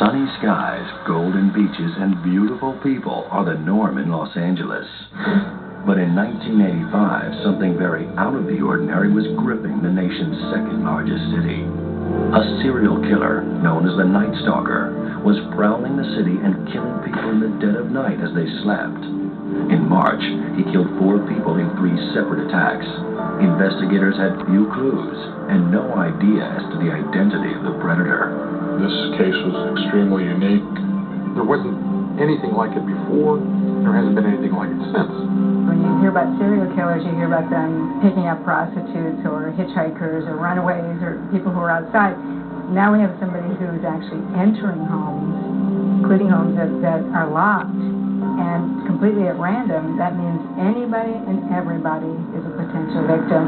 Sunny skies, golden beaches, and beautiful people are the norm in Los Angeles. But in 1985, something very out of the ordinary was gripping the nation's second largest city. A serial killer, known as the Night Stalker, was prowling the city and killing people in the dead of night as they slept. In March, he killed 4 people in 3 separate attacks. Investigators had few clues and no idea as to the identity of the predator. This case was extremely unique. There wasn't anything like it before. There hasn't been anything like it since. When you hear about serial killers, you hear about them picking up prostitutes or hitchhikers or runaways or people who are outside. Now we have somebody who's actually entering homes, including homes that are locked, and completely at random. That means anybody and everybody is a potential victim.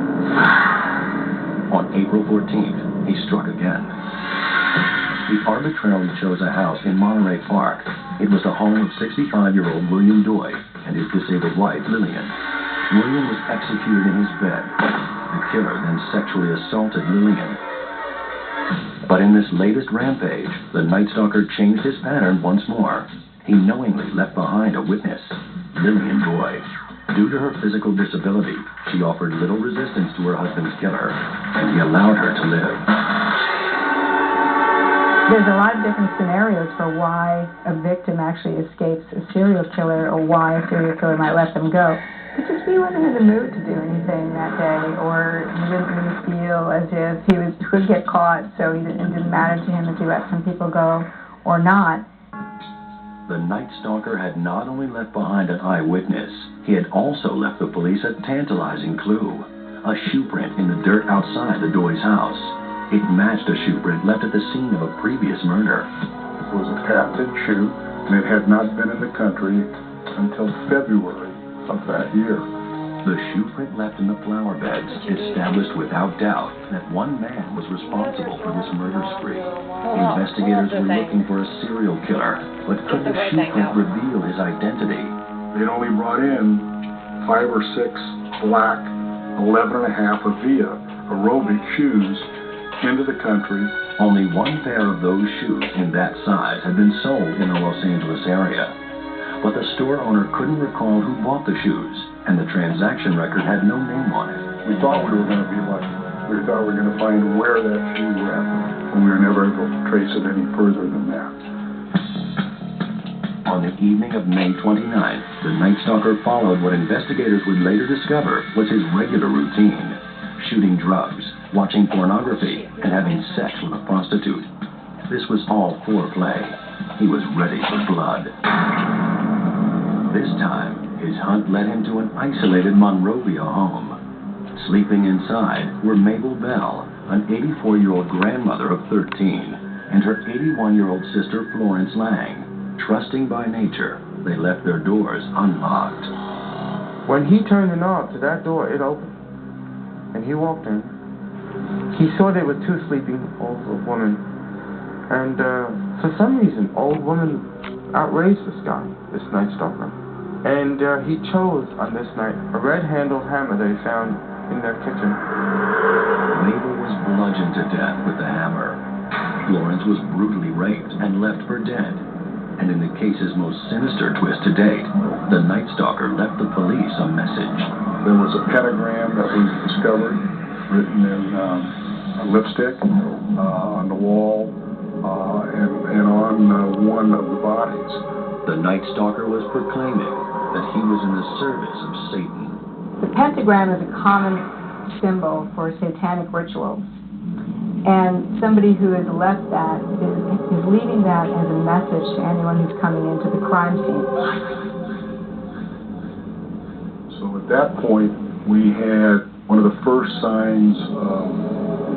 On April 14th, he struck again. He arbitrarily chose a house in Monterey Park. It was the home of 65-year-old William Doy and his disabled wife, Lillian. William was executed in his bed. The killer then sexually assaulted Lillian. But in this latest rampage, the Night Stalker changed his pattern once more. He knowingly left behind a witness, Lillian Doy. Due to her physical disability, she offered little resistance to her husband's killer, and he allowed her to live. There's a lot of different scenarios for why a victim actually escapes a serial killer or why a serial killer might let them go. Could just be he wasn't in the mood to do anything that day, or he didn't really feel as if he would get caught, so it didn't matter to him if he let some people go or not. The Night Stalker had not only left behind an eyewitness, he had also left the police a tantalizing clue. A shoe print in the dirt outside the Doy's house. It matched a shoe print left at the scene of a previous murder. It was a patented shoe, and it had not been in the country until February of that year. The shoe print left in the flower beds established without doubt that one man was responsible for this murder spree. Investigators were looking for a serial killer, but could the shoe print reveal his identity? They'd only brought in 5 or 6 black 11.5 Avia aerobic shoes into the country. Only one pair of those shoes in that size had been sold in the Los Angeles area. But the store owner couldn't recall who bought the shoes, and the transaction record had no name on it. We thought we were going to be lucky. We thought we were going to find where that shoe went, and we were never able to trace it any further than that. On the evening of May 29th, the Night Stalker followed what investigators would later discover was his regular routine: shooting drugs, watching pornography, and having sex with a prostitute. This was all foreplay. He was ready for blood. This time, his hunt led him to an isolated Monrovia home. Sleeping inside were Mabel Bell, an 84-year-old grandmother of 13, and her 81-year-old sister Florence Lang. Trusting by nature, they left their doors unlocked. When he turned the knob to that door, it opened, and he walked in. He saw there were 2 sleeping old women, and for some reason, old woman outraged this guy, this Night Stalker. And he chose, on this night, a red-handled hammer they found in their kitchen. Mabel was bludgeoned to death with the hammer. Florence was brutally raped and left for dead. And in the case's most sinister twist to date, the Night Stalker left the police a message. There was a pentagram that was discovered, written in lipstick on the wall and on one of the bodies. The Night Stalker was proclaiming that he was in the service of Satan. The pentagram is a common symbol for satanic rituals. And somebody who has left that is leaving that as a message to anyone who's coming into the crime scene. So at that point, we had one of the first signs of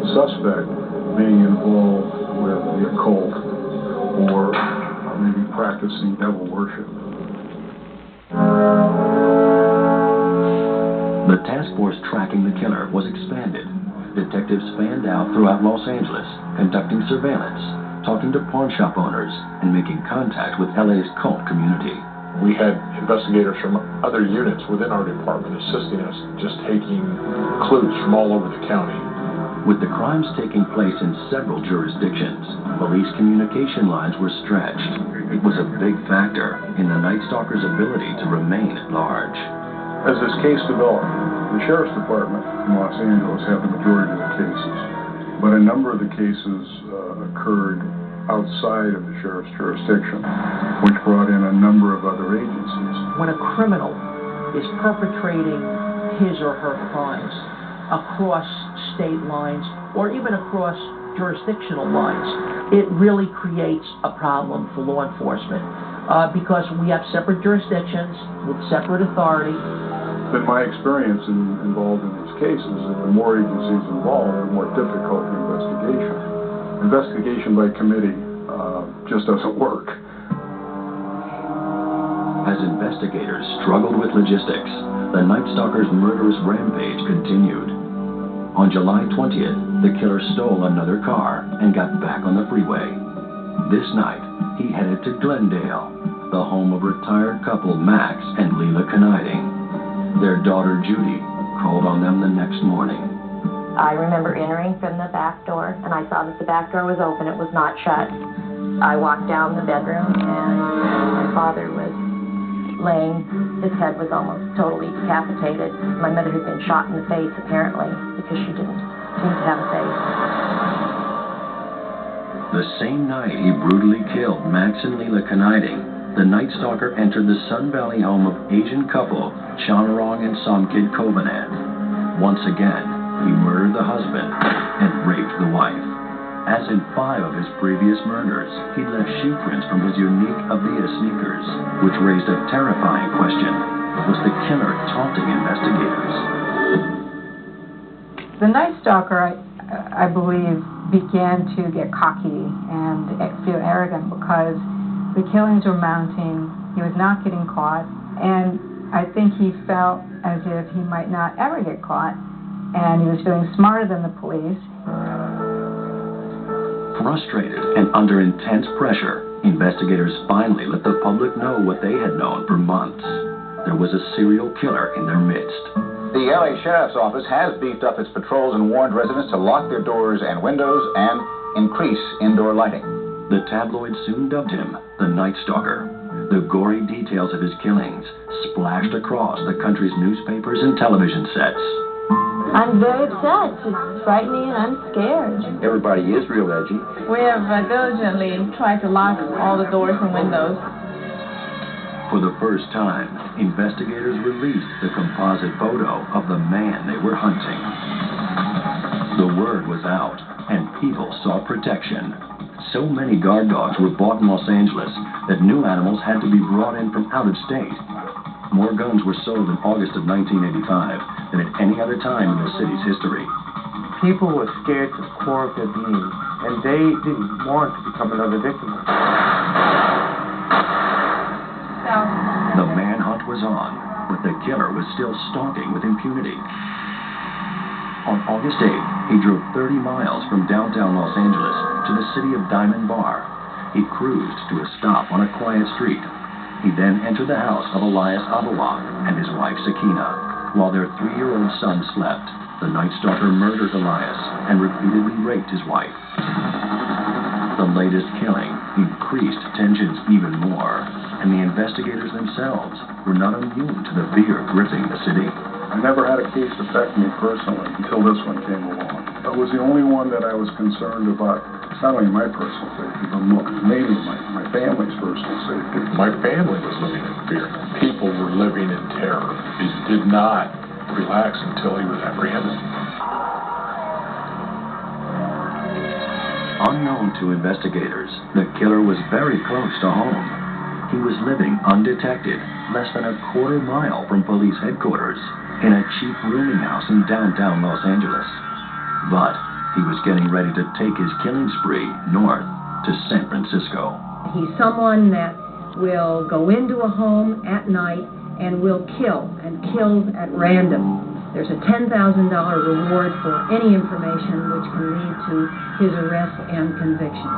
the suspect being involved with the occult or maybe practicing devil worship. The task force tracking the killer was expanded. Detectives fanned out throughout Los Angeles, conducting surveillance, talking to pawn shop owners, and making contact with LA's cult community. We had investigators from other units within our department assisting us, just taking clues from all over the county With the crimes taking place in several jurisdictions, police communication lines were stretched. It was a big factor in the Night Stalker's ability to remain at large. As this case developed, the Sheriff's Department in Los Angeles had the majority of the cases, but a number of the cases occurred outside of the Sheriff's jurisdiction, which brought in a number of other agencies. When a criminal is perpetrating his or her crimes across state lines or even across jurisdictional lines, it really creates a problem for law enforcement because we have separate jurisdictions with separate authority. In my experience involved in these cases, that the more agencies involved, the more difficult the investigation. Investigation by committee just doesn't work. As investigators struggled with logistics, the Night Stalker's murderous rampage continued. On July 20th, the killer stole another car and got back on the freeway. This night, he headed to Glendale, the home of retired couple Max and Leila Conniding. Their daughter Judy called on them the next morning. I remember entering from the back door, and I saw that the back door was open. It was not shut. I walked down the bedroom, and my father was laying. His head was almost totally decapitated. My mother had been shot in the face, apparently, because she didn't seem to have a face. The same night he brutally killed Max and Leila Conniding, the Night Stalker entered the Sun Valley home of Asian couple Chanarong and Somkid Kovanan. Once again, he murdered the husband and raped the wife. As in 5 of his previous murders, he left shoe prints from his unique Avia sneakers, which raised a terrifying question. Was the killer taunting investigators? The Night Stalker, I believe, began to get cocky and feel arrogant because the killings were mounting. He was not getting caught, and I think he felt as if he might not ever get caught, and he was feeling smarter than the police. Frustrated and under intense pressure, investigators finally let the public know what they had known for months. There was a serial killer in their midst. The LA Sheriff's Office has beefed up its patrols and warned residents to lock their doors and windows and increase indoor lighting. The tabloids soon dubbed him the Night Stalker. The gory details of his killings splashed across the country's newspapers and television sets. I'm very upset. It's frightening and I'm scared. Everybody is real edgy. We have diligently tried to lock all the doors and windows. For the first time, investigators released the composite photo of the man they were hunting. The word was out, and people sought protection. So many guard dogs were bought in Los Angeles that new animals had to be brought in from out of state. More guns were sold in August of 1985 than at any other time in the city's history. People were scared to the core of their being, and they didn't want to become another victim. The manhunt was on, but the killer was still stalking with impunity. On August 8th, he drove 30 miles from downtown Los Angeles to the city of Diamond Bar. He cruised to a stop on a quiet street. He then entered the house of Elias Abawa and his wife Sakina. While their 3-year-old son slept, the Night Stalker murdered Elias and repeatedly raped his wife. The latest killing increased tensions even more, and the investigators themselves were not immune to the fear gripping the city. I never had a case affect me personally until this one came along. It was the only one that I was concerned about, not only my personal safety, but mainly my family's personal safety. My family was living in fear. People were living in terror. He did not relax until he was apprehended. Unknown to investigators, the killer was very close to home. He was living undetected, less than a quarter mile from police headquarters, in a cheap rooming house in downtown Los Angeles. But he was getting ready to take his killing spree north to San Francisco. He's someone that will go into a home at night and will kill, and kills at random. There's a $10,000 reward for any information which can lead to his arrest and conviction.